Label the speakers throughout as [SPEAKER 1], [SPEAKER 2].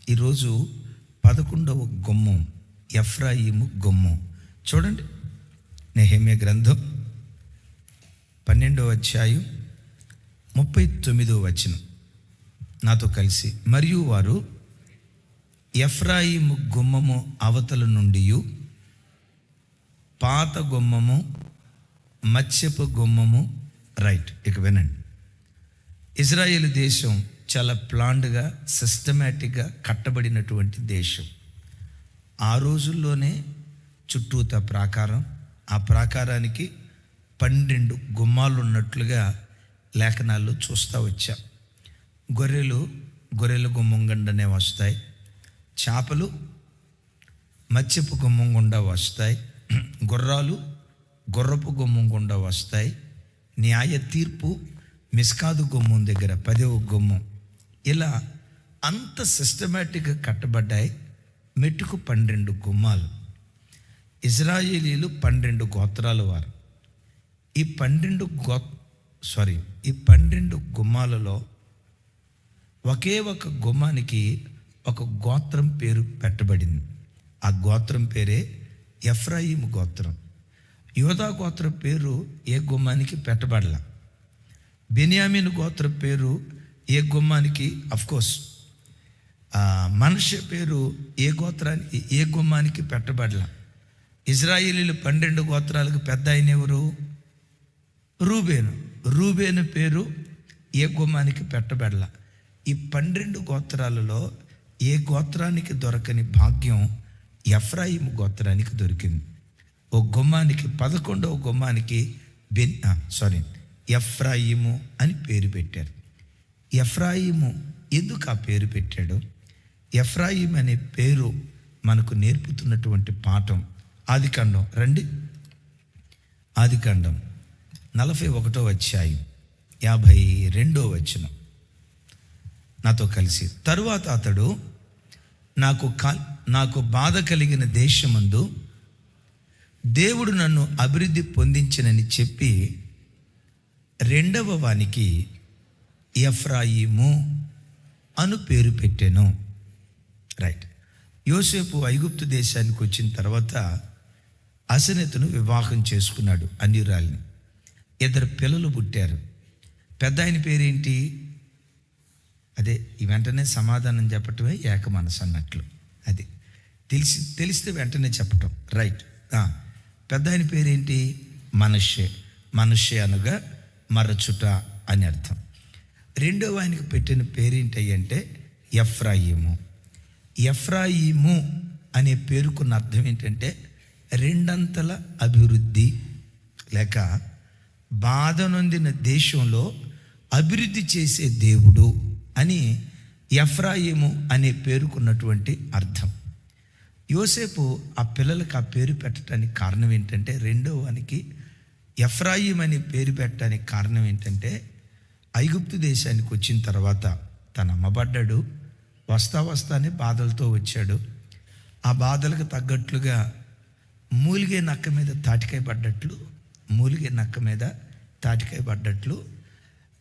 [SPEAKER 1] ఈరోజు 11వ గుమ్మం, ఎఫ్రాయిము గుమ్మం. చూడండి, నెహెమ్యా గ్రంథం 12వ అధ్యాయం 39వ వచనం నాతో కలిసి. మరియు వారు ఎఫ్రాయిము గుమ్మము అవతల నుండి పాత గుమ్మము, మత్స్యపు గుమ్మము. రైట్, ఇక వినండి. ఇజ్రాయేల్ దేశం చాలా ప్లాన్డ్గా, సిస్టమేటిక్గా కట్టబడినటువంటి దేశం. ఆ రోజుల్లోనే చుట్టూత ప్రాకారం, ఆ ప్రాకారానికి 12 గుమ్మాలు ఉన్నట్లుగా లేఖనాల్లో చూస్తూ వచ్చాం. గొర్రెలు గుమ్మం గుండానే వస్తాయి, చేపలు మత్స్యపు గుమ్మం గుండా వస్తాయి, గుర్రాలు గుర్రపు గుమ్మం గుండా వస్తాయి, న్యాయ తీర్పు మిస్కాదు గుమ్మం దగ్గర 10వ గుమ్మం. ఇలా అంత సిస్టమేటిక్గా కట్టబడ్డాయి. మెట్టుకు 12 గుమ్మాలు. ఇజ్రాయేలీలు 12 గోత్రాల వారు. ఈ 12 గుమ్మాలలో ఒకే ఒక గుమ్మానికి ఒక గోత్రం పేరు పెట్టబడింది. ఆ గోత్రం పేరే ఎఫ్రాయిము గోత్రం. యోధా గోత్రం పేరు ఏ గుమ్మానికి పెట్టబడలా. బెన్యామీను గోత్రం పేరు ఏ గుమ్మానికి, అఫ్కోర్స్ మనష్షే పేరు ఏ గుమ్మానికి పెట్టబడలా. ఇజ్రాయేలీలు 12 గోత్రాలకు పెద్ద ఆయన ఎవరు? రూబేను పేరు ఏ గుమ్మానికి పెట్టబడలా. ఈ 12 గోత్రాలలో ఏ గోత్రానికి దొరకని భాగ్యం ఎఫ్రాయిము గోత్రానికి దొరికింది. ఓ గుమ్మానికి 11వ గుమ్మానికి ఎఫ్రాయిము అని పేరు పెట్టారు. ఎఫ్రాయిము ఎందుకు ఆ పేరు పెట్టాడు? ఎఫ్రాయిం అనే పేరు మనకు నేర్పుతున్నటువంటి పాఠం ఆదికాండం. రండి, ఆదికాండం 41వ అధ్యాయం 52వ వచనం నాతో కలిసి. తరువాత అతడు నాకు బాధ కలిగిన దేశమందు దేవుడు నన్ను అభివృద్ధి పొందించనని చెప్పి 2వ వానికి ఎఫ్రాయిము అను పేరు పెట్టాను. రైట్. యోసేపు ఐగుప్తు దేశానికి వచ్చిన తర్వాత అసనెతును వివాహం చేసుకున్నాడు, అన్యురాలిని. 2 పిల్లలు పుట్టారు. పెద్ద ఆయన పేరేంటి? అదే ఈ వెంటనే సమాధానం చెప్పటమే ఏక మనసు అన్నట్లు. అది తెలిస్తే వెంటనే చెప్పటం. రైట్. పెద్ద ఆయన పేరేంటి? మనష్షే అనగా మరచుట అని అర్థం. 2వ ఆయనకి పెట్టిన పేరేంటి అంటే ఎఫ్రాయిము. ఎఫ్రాయిము అనే పేరుకున్న అర్థం ఏంటంటే 2 అభివృద్ధి, లేక బాధ నొందిన దేశంలో అభివృద్ధి చేసే దేవుడు అని ఎఫ్రాయిము అనే పేరుకున్నటువంటి అర్థం. యోసేపు ఆ పిల్లలకు ఆ పేరు పెట్టడానికి కారణం ఏంటంటే, 2వ వానికి ఎఫ్రాయిం అనే పేరు పెట్టడానికి కారణం ఏంటంటే, ఐగుప్తు దేశానికి వచ్చిన తర్వాత తను అమ్మబడ్డాడు. వస్తానే బాధలతో వచ్చాడు. ఆ బాధలకు తగ్గట్లుగా మూలిగే నక్క మీద తాటికాయ పడ్డట్లు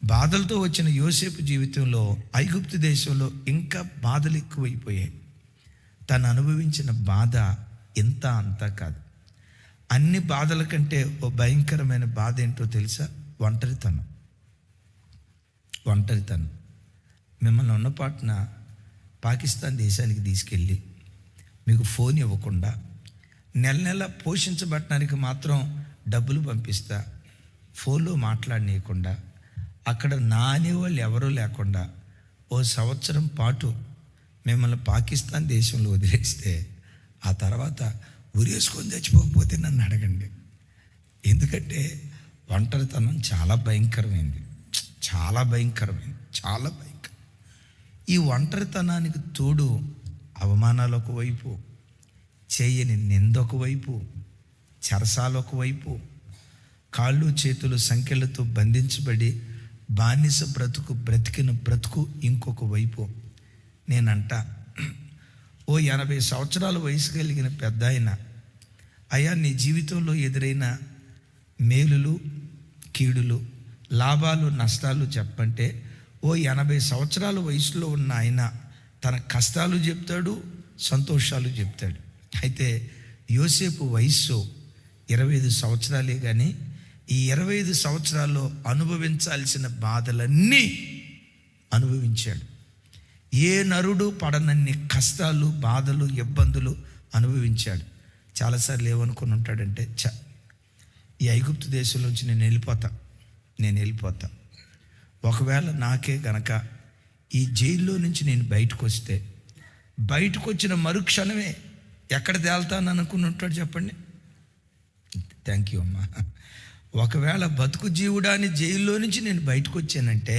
[SPEAKER 1] బాధలతో వచ్చిన యోసేపు జీవితంలో ఐగుప్తు దేశంలో ఇంకా బాధలు ఎక్కువైపోయాయి. తను అనుభవించిన బాధ ఇంత అంతా కాదు. అన్ని బాధల కంటే ఓ భయంకరమైన బాధ ఏంటో తెలుసా? ఒంటరితనం. మిమ్మల్ని ఉన్నపాటున పాకిస్తాన్ దేశానికి తీసుకెళ్ళి మీకు ఫోన్ ఇవ్వకుండా, నెల పోషించబడటానికి మాత్రం డబ్బులు పంపిస్తా, ఫోన్లో మాట్లాడనీయకుండా, అక్కడ నానేవాళ్ళు ఎవరూ లేకుండా 1 సంవత్సరం పాటు మిమ్మల్ని పాకిస్తాన్ దేశంలో వదిలేస్తే ఆ తర్వాత ఉరేసుకొని చచ్చిపోకపోతే నన్ను అడగండి. ఎందుకంటే ఒంటరితనం చాలా భయంకరమైంది. ఈ ఒంటరితనానికి తోడు అవమానాలు ఒకవైపు, చేయని నిందొక వైపు, చెరసాలు ఒకవైపు, కాళ్ళు చేతులు సంఖ్యలతో బంధించబడి బానిస బ్రతికిన బ్రతుకు ఇంకొక వైపు. నేనంట ఓ 80 సంవత్సరాల వయసు కలిగిన పెద్ద ఆయన, అయ్యా నీ జీవితంలో ఎదురైన మేలులు కీడులు, లాభాలు నష్టాలు చెప్పంటే, ఓ 80 సంవత్సరాల వయసులో ఉన్న ఆయన తన కష్టాలు చెప్తాడు, సంతోషాలు చెప్తాడు. అయితే యోసేపు వయస్సు 25 సంవత్సరాలే, కానీ ఈ 25 సంవత్సరాల్లో అనుభవించాల్సిన బాధలన్నీ అనుభవించాడు. ఏ నరుడు పడనన్ని కష్టాలు, బాధలు, ఇబ్బందులు అనుభవించాడు. చాలాసార్లు ఏమనుకుని ఉంటాడంటే, ఈ ఐగుప్తు దేశంలోంచి నేను వెళ్ళిపోతా. ఒకవేళ నాకే గనక ఈ జైల్లో నుంచి నేను బయటకు వచ్చిన మరుక్షణమే ఎక్కడ తేల్తాను అనుకుని ఉంటాడు చెప్పండి. థ్యాంక్ యూ అమ్మా. ఒకవేళ బతుకు జీవుడాని జైల్లో నుంచి నేను బయటకు వచ్చానంటే,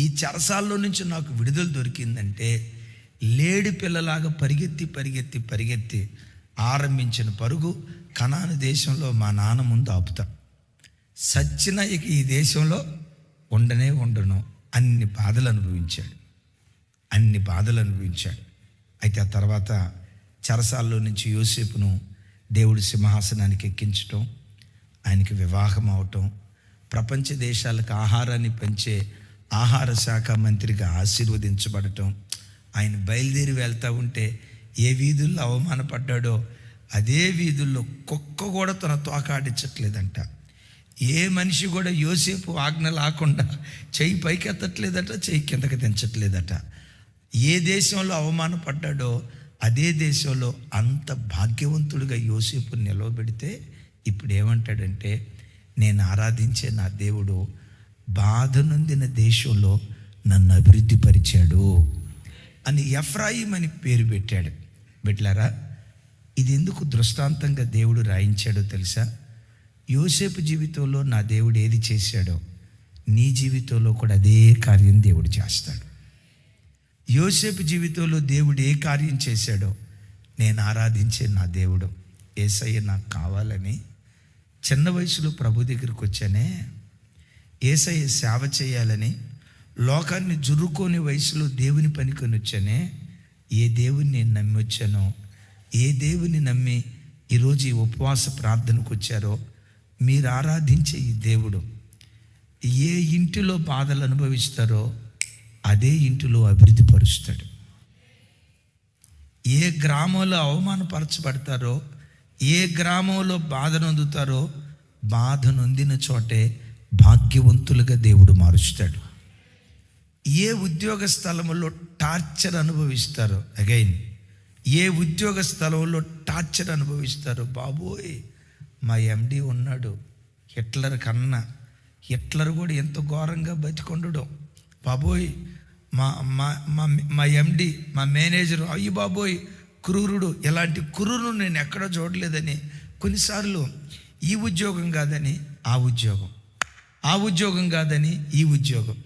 [SPEAKER 1] ఈ చెరసాల్లో నుంచి నాకు విడుదల దొరికిందంటే, లేడి పిల్లలాగా పరిగెత్తి ఆరంభించిన పరుగు కనాను దేశంలో మా నాన్న ముందు ఆపుతా. సచ్చిన ఇక ఈ దేశంలో ఉండను. అన్ని బాధలు అనుభవించాడు. అయితే ఆ తర్వాత చెరసాల్లో నుంచి యోసేపును దేవుడి సింహాసనానికి ఎక్కించటం, ఆయనకి వివాహం అవటం, ప్రపంచ దేశాలకు ఆహారాన్ని పంచే ఆహార శాఖ మంత్రిగా ఆశీర్వదించబడటం, ఆయన బయలుదేరి వెళ్తూ ఉంటే ఏ వీధుల్లో అవమానపడ్డాడో అదే వీధుల్లో కుక్క కూడా తన తోకాడించట్లేదంట. ఏ మనిషి కూడా యోసేపు ఆజ్ఞ లేకుండా చెయ్యి పైకి ఎత్తట్లేదట, చెయ్యి కిందకి దించట్లేదట. ఏ దేశంలో అవమానపడ్డాడో అదే దేశంలో అంత భాగ్యవంతుడిగా యోసేపు నిలవబెడితే ఇప్పుడు ఏమంటాడంటే, నేను ఆరాధించే నా దేవుడు బాధ నొందిన దేశంలో నన్ను అభివృద్ధి పరిచాడు అని ఎఫ్రాయిం అని పేరు పెట్టాడు. బిడ్డలారా, ఇది ఎందుకు దృష్టాంతంగా దేవుడు రాయించాడో తెలుసా? యోసేపు జీవితంలో నా దేవుడు ఏది చేశాడో నీ జీవితంలో కూడా అదే కార్యం దేవుడు చేస్తాడు. యోసేపు జీవితంలో దేవుడు ఏ కార్యం చేశాడో, నేను ఆరాధించే నా దేవుడు యేసయ్య నాకు కావాలని చిన్న వయసులో ప్రభు దగ్గరికి వచ్చానే, యేసయ్య సేవ చేయాలని లోకాన్ని జుర్రుకోని వయసులో దేవుని పనికొని వచ్చానే, ఏ దేవుని నేను నమ్మి వచ్చానో, ఏ దేవుని నమ్మి ఈరోజు ఈ ఉపవాస ప్రార్థనకు వచ్చారో, మీరు ఆరాధించే ఈ దేవుడు ఏ ఇంటిలో బాధలు అనుభవిస్తారో అదే ఇంటిలో అభివృద్ధి పరుస్తాడు. ఏ గ్రామంలో అవమానపరచబడతారో, ఏ గ్రామంలో బాధ నొందుతారో, బాధ నొందిన చోటే భాగ్యవంతులుగా దేవుడు మారుస్తాడు. ఏ ఉద్యోగ స్థలంలో టార్చర్ అనుభవిస్తారో, అగైన్ ఏ ఉద్యోగ స్థలంలో టార్చర్ అనుభవిస్తారో, బాబోయ్ మా ఎండి ఉన్నాడు, హిట్లర్ కూడా ఎంత ఘోరంగా బతికొండడు, బాబోయ్ మా ఎండి, మా మేనేజరు, అయ్యి బాబోయ్ క్రూరుడు, ఇలాంటి క్రూరుడు నేను ఎక్కడో చూడలేదని కొన్నిసార్లు ఈ ఉద్యోగం కాదని ఆ ఉద్యోగం కాదని ఈ ఉద్యోగం,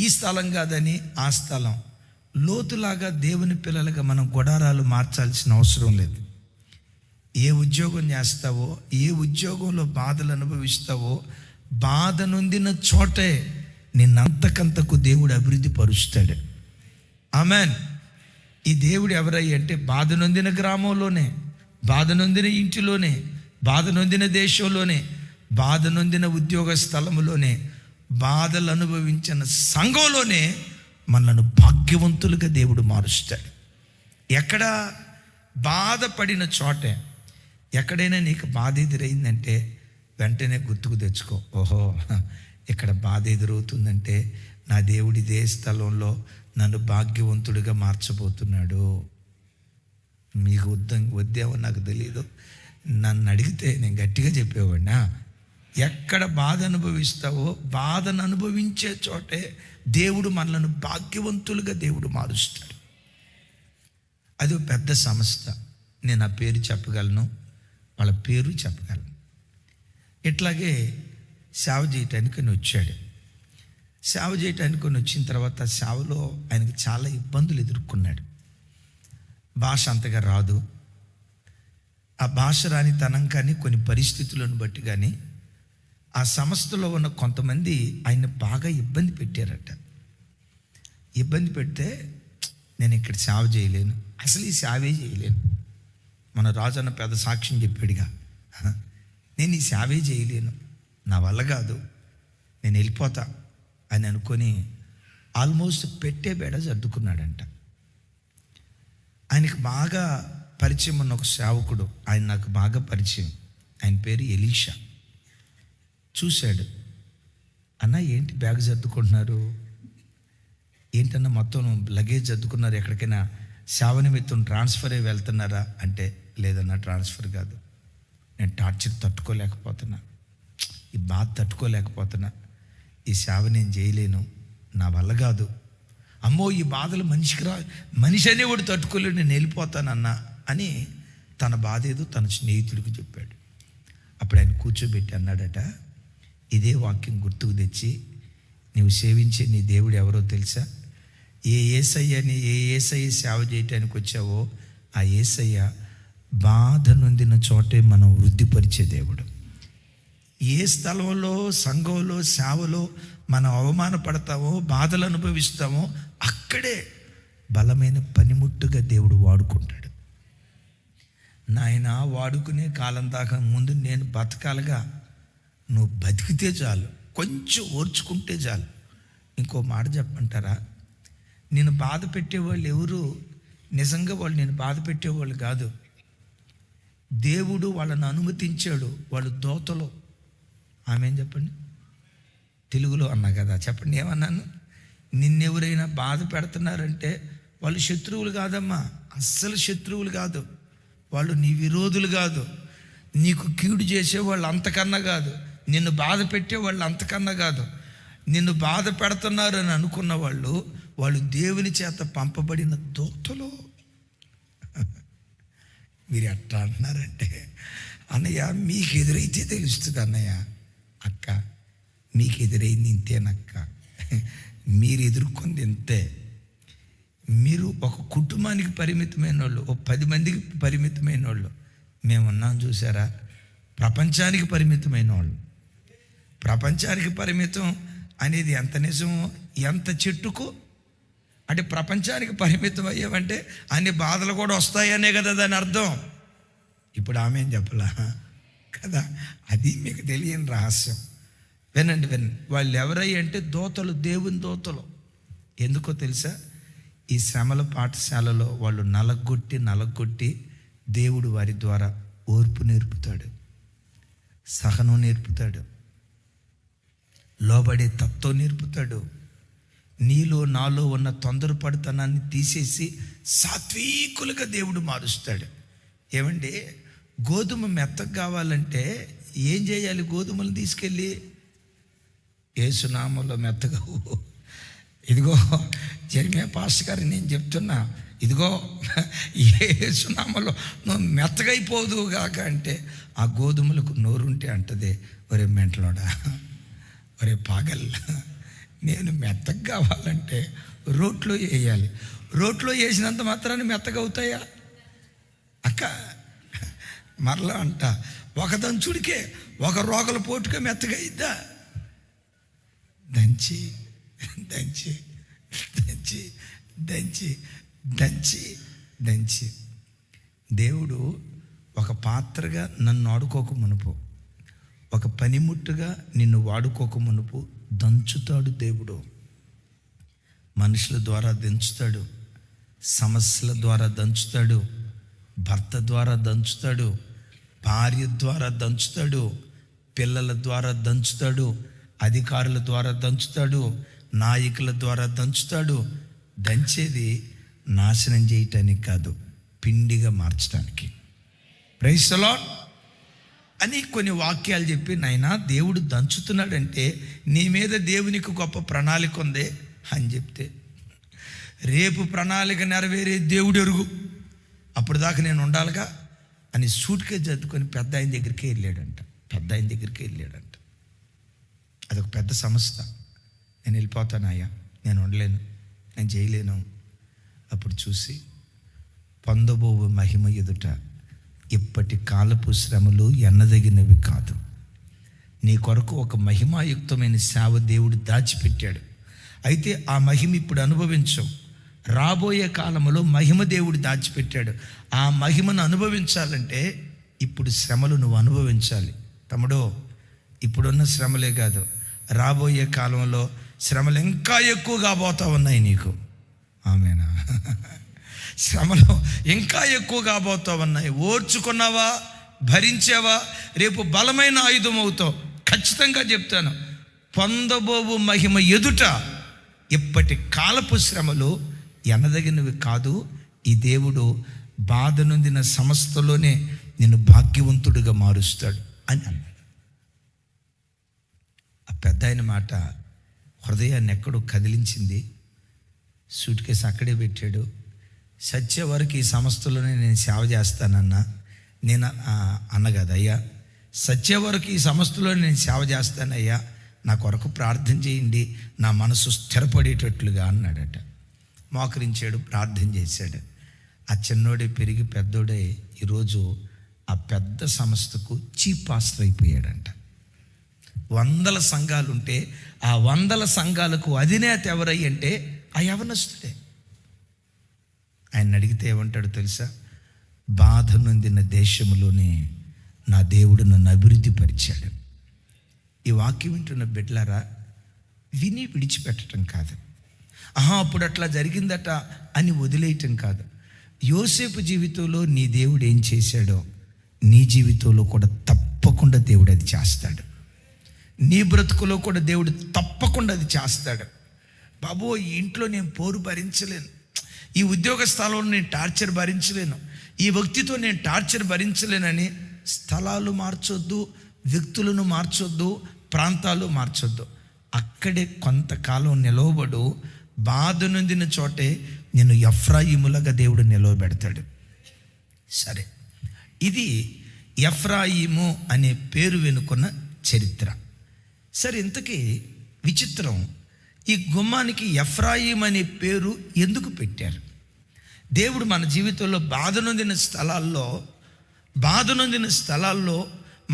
[SPEAKER 1] ఈ స్థలం కాదని ఆ స్థలం, లోతులాగా దేవుని పిల్లలుగా మనం గుడారాలు మార్చాల్సిన అవసరం లేదు. ఏ ఉద్యోగం చేస్తావో, ఏ ఉద్యోగంలో బాధలు అనుభవిస్తావో, బాధ నొందిన చోటే నిన్నంతకంతకు దేవుడు అభివృద్ధి పరుస్తాడు. ఆమెన్. ఈ దేవుడు ఎవరయ్య అంటే, బాధ నొందిన గ్రామంలోనే, బాధ నొందిన ఇంటిలోనే, బాధ నొందిన దేశంలోనే, బాధ నొందిన ఉద్యోగ స్థలంలోనే, బాధలు అనుభవించిన సంఘంలోనే మనల్ని భాగ్యవంతులుగా దేవుడు మారుస్తాడు. ఎక్కడ బాధపడిన చోటే, ఎక్కడైనా నీకు బాధ ఎదురైందంటే వెంటనే గుర్తుకు తెచ్చుకో, ఓహో ఇక్కడ బాధ ఎదురవుతుందంటే నా దేవుడి ఇదే స్థలంలో నన్ను భాగ్యవంతుడిగా మార్చబోతున్నాడు. మీకు వద్దేమో నాకు తెలియదు, నన్ను అడిగితే నేను గట్టిగా చెప్పేవాడినా. ఎక్కడ బాధ అనుభవిస్తావో బాధను అనుభవించే చోటే దేవుడు మనల్ని భాగ్యవంతులుగా దేవుడు మారుస్తాడు. అది ఒక పెద్ద సంస్థ, నేను ఆ పేరు చెప్పగలను, వాళ్ళ పేరు చెప్పగలను. ఇట్లాగే సేవ చేయటానికి వచ్చాడు. సేవ చేయటానికి వచ్చిన తర్వాత సేవలో ఆయనకి చాలా ఇబ్బందులు ఎదుర్కొన్నాడు. భాష అంతగా రాదు. ఆ భాష రాని తనం కానీ కొన్ని పరిస్థితులను బట్టి కానీ ఆ సంస్థలో ఉన్న కొంతమంది ఆయన బాగా ఇబ్బంది పెట్టారట. ఇబ్బంది పెడితే నేను ఇక్కడ సేవ చేయలేను, అసలు ఈ సేవే చేయలేను. మన రాజు అన్న పెద్ద సాక్ష్యం చెప్పాడుగా, నేను ఈ సేవే చేయలేను, నా వల్ల కాదు, నేను వెళ్ళిపోతా అని అనుకొని ఆల్మోస్ట్ పెట్టే బేడ సర్దుకున్నాడంట. ఆయనకు బాగా పరిచయం ఉన్న ఒక సేవకుడు, ఆయన నాకు బాగా పరిచయం. ఆయన పేరు ఎలీషా. చూశాడు, అన్న ఏంటి బ్యాగ్ సర్దుకుంటున్నారు, ఏంటన్నా మొత్తం లగేజ్ సర్దుకున్నారు, ఎక్కడికైనా సేవ నిమిత్తం ట్రాన్స్ఫర్ అయ్యి వెళ్తున్నారా అంటే, లేదన్నా ట్రాన్స్ఫర్ కాదు, నేను టార్చర్ తట్టుకోలేకపోతున్నా, ఈ బాధ తట్టుకోలేకపోతున్నా, ఈ సేవ నేను చేయలేను, నా వల్ల కాదు, అమ్మో ఈ బాధలు మనిషి అనేవాడు తట్టుకోలేడు, నేను వెళ్ళిపోతానన్నా అని తన బాధ ఏదో తన స్నేహితుడికి చెప్పాడు. అప్పుడు ఆయన కూర్చోబెట్టి అన్నాడట, ఇదే వాక్యం గుర్తుకు తెచ్చి, నువ్వు సేవించే నీ దేవుడు ఎవరో తెలుసా? ఏ యేసయ్య సేవ చేయటానికి వచ్చావో ఆ యేసయ్య బాధ నొందిన చోటే మనం వృద్ధిపరిచే దేవుడు. ఏ స్థలంలో, సంఘంలో, సేవలో మనం అవమానపడతామో, బాధలు అనుభవిస్తామో అక్కడే బలమైన పనిముట్టుగా దేవుడు వాడుకుంటాడు. నాయన వాడుకునే కాలం దాకా ముందు నేను బతకాలిగా, నువ్వు బతికితే చాలు, కొంచెం ఓర్చుకుంటే చాలు. ఇంకో మాట చెప్పమంటారా, నేను బాధ పెట్టేవాళ్ళు ఎవరు నిజంగా వాళ్ళు నేను బాధ పెట్టేవాళ్ళు కాదు. దేవుడు వాళ్ళని అనుమతించాడు, వాళ్ళు దోతలో. ఆమె చెప్పండి, తెలుగులో అన్నా కదా, చెప్పండి ఏమన్నాను? నిన్నెవరైనా బాధ పెడుతున్నారంటే వాళ్ళు శత్రువులు కాదమ్మా, అస్సలు శత్రువులు కాదు. వాళ్ళు నీ విరోధులు కాదు, నీకు కీడు చేసేవాళ్ళు అంతకన్నా కాదు, నిన్ను బాధ పెట్టేవాళ్ళు అంతకన్నా కాదు. నిన్ను బాధ పెడుతున్నారు అని అనుకున్న వాళ్ళు దేవుని చేత పంపబడిన దూతలు. మీరు ఎట్లా అంటున్నారంటే, అన్నయ్య మీకు ఎదురైతే తెలుస్తుంది అన్నయ్య, అక్క మీకు ఎదురైంది ఇంతేనక్క, మీరు ఎదుర్కొంది ఇంతే. మీరు ఒక కుటుంబానికి పరిమితమైన వాళ్ళు, ఒక 10 మందికి పరిమితమైన వాళ్ళు, మేమున్నాం చూసారా, ప్రపంచానికి పరిమితమైన వాళ్ళు. ప్రపంచానికి పరిమితం అనేది ఎంత నిజమో, ఎంత చెట్టుకు అంటే ప్రపంచానికి పరిమితం అయ్యామంటే అన్ని బాధలు కూడా వస్తాయనే కదా దాని అర్థం. ఇప్పుడు ఆమె ఏం చెప్పలా కదా, అది మీకు తెలియని రహస్యం. వినండి. వాళ్ళు ఎవరయ్యి అంటే దోతలు, దేవుని దోతలు. ఎందుకో తెలుసా? ఈ శ్రమల పాఠశాలలో వాళ్ళు నలగొట్టి దేవుడు వారి ద్వారా ఓర్పు నేర్పుతాడు, సహనం నేర్పుతాడు, లోబడే తత్వం నేర్పుతాడు. నీలో నాలో ఉన్న తొందరపడితనాన్ని తీసేసి సాత్వికులుగా దేవుడు మారుస్తాడు. ఏమండి, గోధుమ మెత్తగా కావాలంటే ఏం చేయాలి? గోధుమలు తీసుకెళ్ళి యేసునామంలో మెత్తగా, ఇదిగో జెర్మియా పాస్టర్ గారు నేను చెప్తున్నా, ఇదిగో యేసునామంలో నువ్వు మెత్తగైపోదు కాక అంటే, ఆ గోధుమలకు నోరుంటే అంటదే, ఒరే మెంటలోడా, ఒరే పాగల్, నేను మెత్తగా కావాలంటే రోట్లో వేయాలి. రోట్లో వేసినంత మాత్రాన్ని మెత్తగా అవుతాయా అక్క? మరలా అంట, ఒక దంచుడికే, ఒక రోగల పోటుగా మెత్తగా అయిద్దా? దంచి దంచి దంచి దంచి దంచి దంచి దేవుడు ఒక పాత్రగా నన్ను ఆడుకోక మునుపు, ఒక పనిముట్టుగా నిన్ను వాడుకోక మునుపు దంచుతాడు దేవుడు. మనుషుల ద్వారా దంచుతాడు, సమస్యల ద్వారా దంచుతాడు, భర్త ద్వారా దంచుతాడు, భార్య ద్వారా దంచుతాడు, పిల్లల ద్వారా దంచుతాడు, అధికారుల ద్వారా దంచుతాడు, నాయకుల ద్వారా దంచుతాడు. దంచేది నాశనం చేయటానికి కాదు, పిండిగా మార్చడానికి. ప్రైజ్ ది లార్డ్ అని కొన్ని వాక్యాలు చెప్పి, నాయనా దేవుడు దంచుతున్నాడంటే నీ మీద దేవునికి గొప్ప ప్రణాళిక ఉంది అని చెప్తే, రేపు ప్రణాళిక నెరవేరే దేవుడు ఎరుగు, అప్పుడు దాకా నేను ఉండాలిగా అని సూట్కే జద్దుకొని పెద్ద ఆయన దగ్గరికి వెళ్ళాడంట. అదొక పెద్ద సంస్థ. నేను వెళ్ళిపోతాను అయ్యా, నేను ఉండలేను, నేను చేయలేను. అప్పుడు చూసి, పొందబోవు మహిమ ఎదుట ఇప్పటి కాలపు శ్రమలు ఎన్నదగినవి కాదు. నీ కొరకు ఒక మహిమాయుక్తమైన సేవ దేవుడు దాచిపెట్టాడు. అయితే ఆ మహిమ ఇప్పుడు అనుభవించవు. రాబోయే కాలంలో మహిమ దేవుడు దాచిపెట్టాడు. ఆ మహిమను అనుభవించాలంటే ఇప్పుడు శ్రమలు నువ్వు అనుభవించాలి. తమ్ముడో, ఇప్పుడున్న శ్రమలే కాదు, రాబోయే కాలంలో శ్రమలు ఇంకా ఎక్కువగా పోతా ఉన్నాయి నీకు. ఆమేనా? శ్రమలు ఇంకా ఎక్కువ కాబోతావన్నాయి. ఓర్చుకున్నావా, భరించావా, రేపు బలమైన ఆయుధం అవుతావు. ఖచ్చితంగా చెప్తాను, పొందబోవు మహిమ ఎదుట ఇప్పటి కాలపు శ్రమలు ఎనదగినవి కాదు. ఈ దేవుడు బాధ నొందిన సమస్తలోనే నిన్ను భాగ్యవంతుడిగా మారుస్తాడు అని అన్నాడు. ఆ పెద్ద ఆయన మాట హృదయాన్ని ఎక్కడో కదిలించింది. సూట్ కేసు అక్కడే పెట్టాడు. సత్య వరకు ఈ సంస్థలోనే నేను సేవ చేస్తానన్నా. నేను అన్నగదయ్యా, సత్య వరకు ఈ సంస్థలో నేను సేవ చేస్తానయ్యా, నా కొరకు ప్రార్థన చేయండి, నా మనసు స్థిరపడేటట్లుగా అన్నాడట. మోకరించాడు, ప్రార్థన చేశాడు. ఆ చిన్నోడే పెరిగి పెద్దోడే ఈరోజు ఆ పెద్ద సంస్థకు చీఫ్ పాస్టర్ అయిపోయాడంట. 100 సంఘాలు ఉంటే ఆ 100 సంఘాలకు అధినేత ఎవరై అంటే ఆ యవనస్తుడే. ఆయన అడిగితే ఏమంటాడు తెలుసా? బాధ నొందిన దేశంలోనే నా దేవుడు నన్ను అభివృద్ధి పరిచాడు. ఈ వాక్యం వింటున్న బిడ్డలారా, విని విడిచిపెట్టడం కాదు, అప్పుడు అట్లా జరిగిందట అని వదిలేయటం కాదు. యోసేపు జీవితంలో నీ దేవుడు ఏం చేశాడో నీ జీవితంలో కూడా తప్పకుండా దేవుడు అది చేస్తాడు. నీ బ్రతుకులో కూడా దేవుడు తప్పకుండా అది చేస్తాడు. బాబో, ఈ ఇంట్లో నేను పోరు భరించలేను, ఈ ఉద్యోగ స్థలంలో నేను టార్చర్ భరించలేను, ఈ వ్యక్తితో నేను టార్చర్ భరించలేనని స్థలాలు మార్చొద్దు, వ్యక్తులను మార్చొద్దు, ప్రాంతాలు మార్చొద్దు. అక్కడే కొంతకాలం నిలవబడు. బాధ నొందిన చోటే నేను ఎఫ్రాయిములాగా దేవుడు నిలవబెడతాడు. సరే, ఇది ఎఫ్రాయిము అనే పేరు వెనుకున్న చరిత్ర. సరే, ఇంతకీ విచిత్రం, ఈ గుమ్మానికి ఎఫ్రాయిం అనే పేరు ఎందుకు పెట్టారు? దేవుడు మన జీవితంలో బాధ నొందిన స్థలాల్లో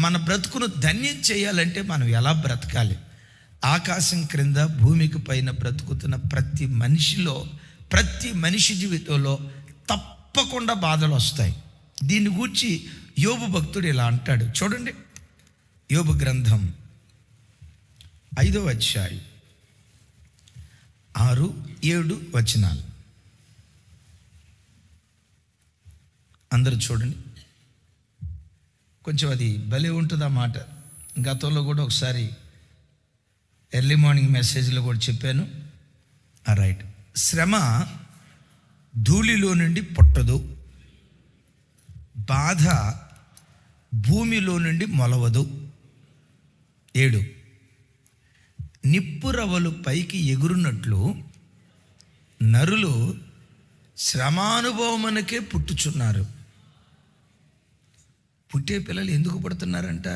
[SPEAKER 1] మన బ్రతుకును ధన్యం చేయాలంటే మనం ఎలా బ్రతకాలి? ఆకాశం క్రింద భూమికి పైన బ్రతుకుతున్న ప్రతి మనిషి జీవితంలో తప్పకుండా బాధలు వస్తాయి. దీన్ని గూర్చి యోబు భక్తుడు ఇలా అంటాడు. చూడండి, యోబు గ్రంథం 5వ అధ్యాయం 6-7 వచనాలు అందరూ చూడండి. కొంచెం అది భలే ఉంటుంది ఆ మాట. గతంలో కూడా ఒకసారి ఎర్లీ మార్నింగ్ మెసేజ్లో కూడా చెప్పాను. రైట్. శ్రమ ధూళిలో నుండి పుట్టదు, బాధ భూమిలో నుండి మొలవదు. 7, నిప్పురవ్వలు పైకి ఎగురున్నట్లు నరులు శ్రమానుభవమునకే పుట్టుచున్నారు. పుట్టే పిల్లలు ఎందుకు పుడుతున్నారంట?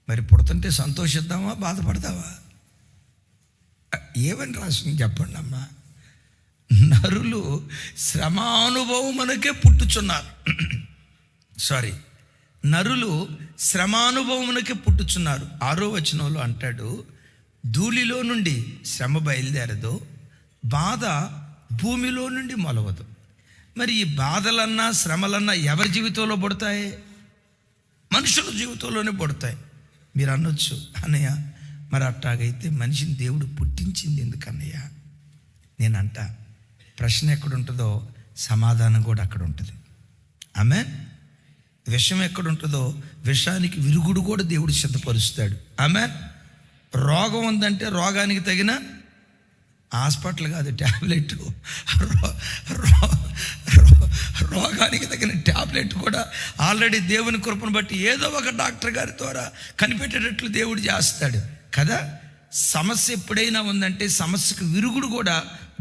[SPEAKER 1] మరి పుడుతుంటే సంతోషిద్దామా, బాధపడతావా? ఏమని రాసింది చెప్పండి అమ్మా. నరులు శ్రమానుభవమునకే పుట్టుచున్నారు. నరులు శ్రమానుభవమునకే పుట్టుచున్నారు. 6వ వచనంలో అంటాడు, ధూళిలో నుండి శ్రమ బయలుదేరదు, బాధ భూమిలో నుండి మొలవదు. మరి ఈ బాధలన్నా శ్రమలన్నా ఎవరి జీవితంలో పడతాయి? మనుషుల జీవితంలోనే పడతాయి. మీరు అనొచ్చు, అన్నయ్య మరి అట్టాగైతే మనిషిని దేవుడు పుట్టించింది ఎందుకన్నయ్య? నేనంట, ప్రశ్న ఎక్కడుంటుందో సమాధానం కూడా అక్కడ ఉంటుంది. ఆమేన్. విషం ఎక్కడుంటుందో విషానికి విరుగుడు కూడా దేవుడు సిద్ధపరుస్తాడు. ఆమేన్. రోగం ఉందంటే రోగానికి తగిన హాస్పిటల్ కాదు, ట్యాబ్లెట్. రోగానికి తగిన ట్యాబ్లెట్ కూడా ఆల్రెడీ దేవుని కృపను బట్టి ఏదో ఒక డాక్టర్ గారి ద్వారా కనిపెట్టేటట్లు దేవుడు చేస్తాడు కదా. సమస్య ఎప్పుడైనా ఉందంటే సమస్యకు విరుగుడు కూడా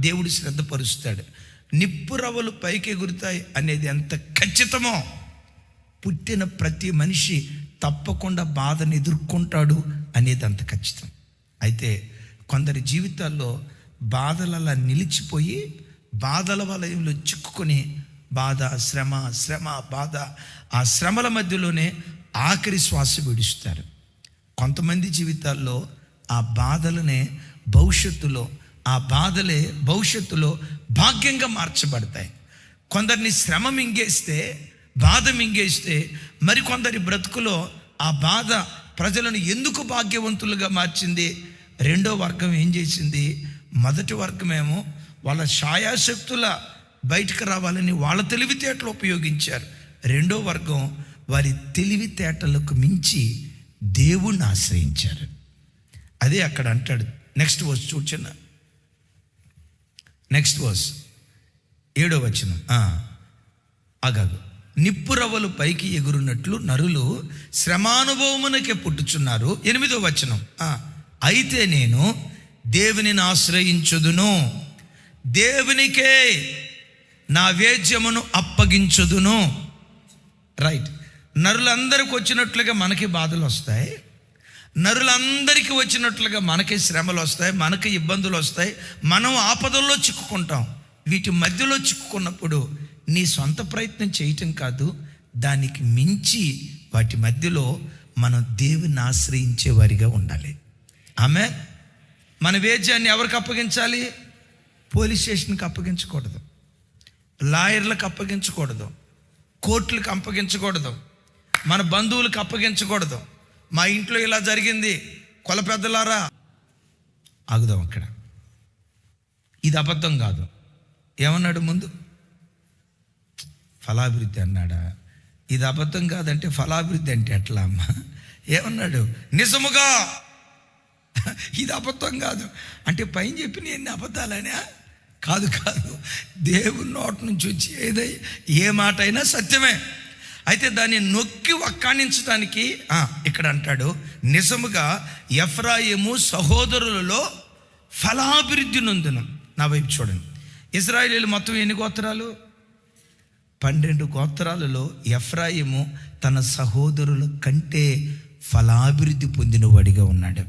[SPEAKER 1] దేవుడు శ్రద్ధపరుస్తాడు. నిప్పురవ్వలు పైకి ఎగురుతాయి అనేది ఎంత ఖచ్చితమో, పుట్టిన ప్రతి మనిషి తప్పకుండా బాధను ఎదుర్కొంటాడు అనేది అంత ఖచ్చితం. అయితే కొందరి జీవితాల్లో బాధలలా నిలిచిపోయి బాధల వలయంలో చిక్కుకొని బాధ, శ్రమ, బాధ, ఆ శ్రమల మధ్యలోనే ఆఖరి శ్వాస విడుస్తారు. కొంతమంది జీవితాల్లో ఆ బాధలనే భవిష్యత్తులో భాగ్యంగా మార్చబడతాయి. కొందరిని శ్రమ మింగేస్తే, బాధ మింగేస్తే, మరికొందరి బ్రతుకులో ఆ బాధ ప్రజలను ఎందుకు భాగ్యవంతులుగా మార్చింది? రెండో వర్గం ఏం చేసింది? మొదటి వర్గమేమో వాళ్ళ ఛాయాశక్తుల బయటకు రావాలని వాళ్ళ తెలివితేటలు ఉపయోగించారు. రెండో వర్గం వారి తెలివితేటలకు మించి దేవుణ్ణి ఆశ్రయించారు. అదే అక్కడ అంటాడు. నెక్స్ట్ వర్స్ చూచిన, నెక్స్ట్ వర్స్ 7వ వచనం. అగగు నిప్పురవ్వలు పైకి ఎగురున్నట్లు నరులు శ్రమానుభవమునకే పుట్టుచున్నారు. 8వ వచనం. అయితే నేను దేవునిని ఆశ్రయించుదును, దేవునికే నా వేద్యమును అప్పగించుదును. రైట్. నరులందరికి వచ్చినట్లుగా మనకి బాధలు వస్తాయి, నరులందరికీ వచ్చినట్లుగా మనకి శ్రమలు వస్తాయి, మనకి ఇబ్బందులు వస్తాయి, మనం ఆపదల్లో చిక్కుకుంటాం. వీటి మధ్యలో చిక్కుకున్నప్పుడు నీ సొంత ప్రయత్నం చేయటం కాదు, దానికి మించి వాటి మధ్యలో మనం దేవుని ఆశ్రయించే వారిగా ఉండాలి. ఆమె మన వేద్యాన్ని ఎవరికి అప్పగించాలి? పోలీస్ స్టేషన్కి అప్పగించకూడదు, లాయర్లకు అప్పగించకూడదు, కోర్టులకు అప్పగించకూడదు, మన బంధువులకు అప్పగించకూడదు. మా ఇంట్లో ఇలా జరిగింది, కొల పెద్దలారా, ఆగుదాం అక్కడ. ఇది అబద్ధం కాదు. ఏమన్నాడు ముందు? ఫలాభివృద్ధి అన్నాడా? ఇది అబద్ధం కాదంటే ఫలాభివృద్ధి అంటే ఎట్లా అమ్మా? ఏమన్నాడు? నిజముగా ఇది అబద్ధం కాదు అంటే పైన చెప్పిన ఎన్ని అబద్ధాలైనా కాదు. దేవుని నోటి నుంచి వచ్చి ఏ మాట అయినా సత్యమే. అయితే దాన్ని నొక్కి వక్కాణించడానికి ఇక్కడ అంటాడు, నిజముగా ఎఫ్రాయిము సహోదరులలో ఫలాభివృద్ధి నొందును. నా వైపు చూడండి. ఇశ్రాయేలీయులు మొత్తం ఎన్ని గోత్రాలు? 12 గోత్రాలలో ఎఫ్రాయిము తన సహోదరుల కంటే ఫలాభివృద్ధి పొందినవాడిగా ఉన్నాడు.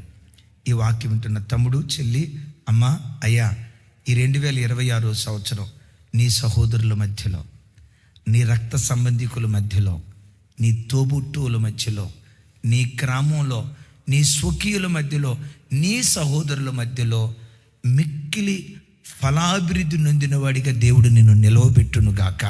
[SPEAKER 1] ఈ వాక్యం వింటున్న తమ్ముడు, చెల్లి, అమ్మ, అయ్యా, ఈ 2026 సంవత్సరం నీ సహోదరుల మధ్యలో, నీ రక్త సంబంధికుల మధ్యలో, నీ తోబుట్టువుల మధ్యలో, నీ గ్రామంలో, నీ స్వకీయుల మధ్యలో, నీ సహోదరుల మధ్యలో మిక్కిలి ఫలాభివృద్ధి నొందినవాడిగా దేవుడు నిన్ను నిలవబెట్టును గాక.